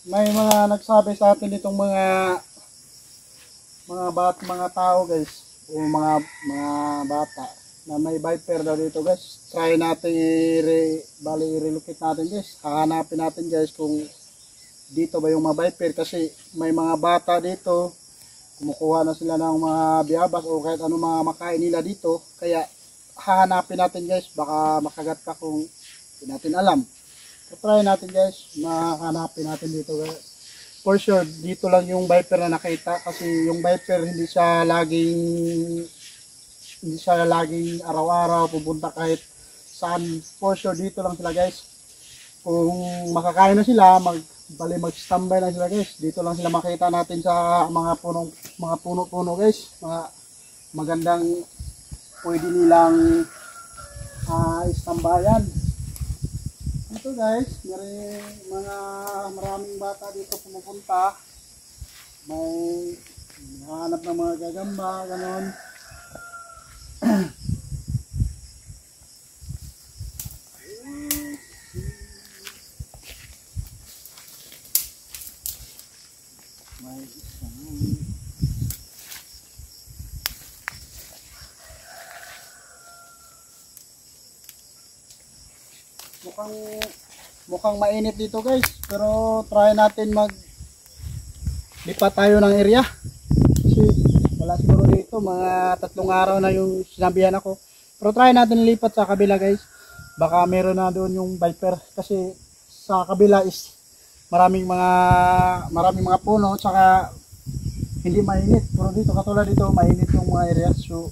may mga nagsabi sa atin itong mga tao guys, o mga bata na may viper daw dito guys. Try natin i-relocate natin guys. Hahanapin natin guys kung dito ba yung mga viper, kasi may mga bata dito, kumukuha na sila ng mga biyabas o kahit ano mga makain nila dito. Kaya hahanapin natin guys, baka makagat ka kung hindi natin alam. So, try natin guys, mahanapin natin dito guys. For sure, dito lang yung viper na nakita, kasi yung viper hindi siya laging araw-araw pupunta kahit saan. For sure, dito lang sila guys. Kung makakain na sila, mag-standby na sila guys. Dito lang sila makita natin sa mga puno guys. Mga magandang pwede nilang istambayan. Ito guys, maraming bata dito pumupunta. May hanap ng mga gagamba, ganon. May mukhang mainit dito guys, pero try natin lipat tayo ng area kasi wala siguro dito, mga 3 araw na yung sinabihan ako. Pero try natin lipat sa kabila guys, baka meron na doon yung viper, kasi sa kabila is maraming mga puno, tsaka hindi mainit. Pero dito, katulad dito, mainit yung mga area. So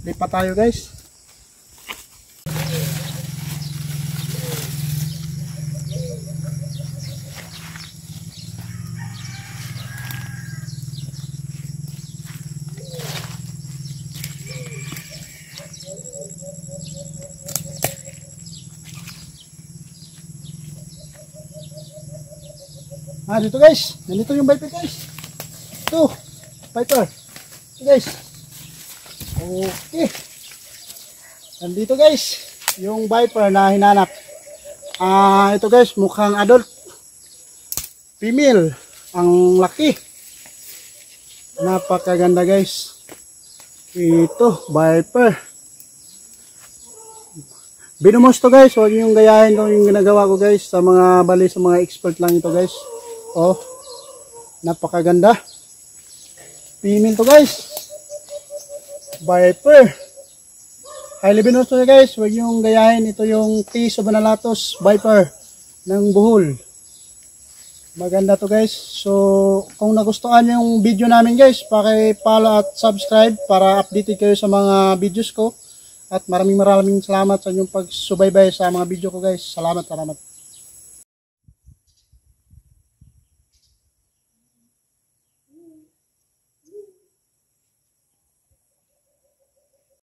lipat tayo guys. Dito guys, nandito yung viper guys. Ito, viper. Ito guys. Okay. Nandito guys, yung viper na hinanap. Ito guys, mukhang adult. Female. Ang laki. Napakaganda guys. Ito, viper. Binumos to guys, huwag yung gayahin ko yung ginagawa ko guys. Sa mga expert lang ito guys. Oh, napakaganda. Female to guys. Viper. Highly binus to guys. Huwag yung gayahin. Ito yung T. Subanallatus Viper ng Bohol. Maganda to guys. So, kung nagustuhan yung video namin guys, paki-follow at subscribe para updated kayo sa mga videos ko. At maraming salamat sa inyong pagsubaybay sa mga video ko guys. Salamat.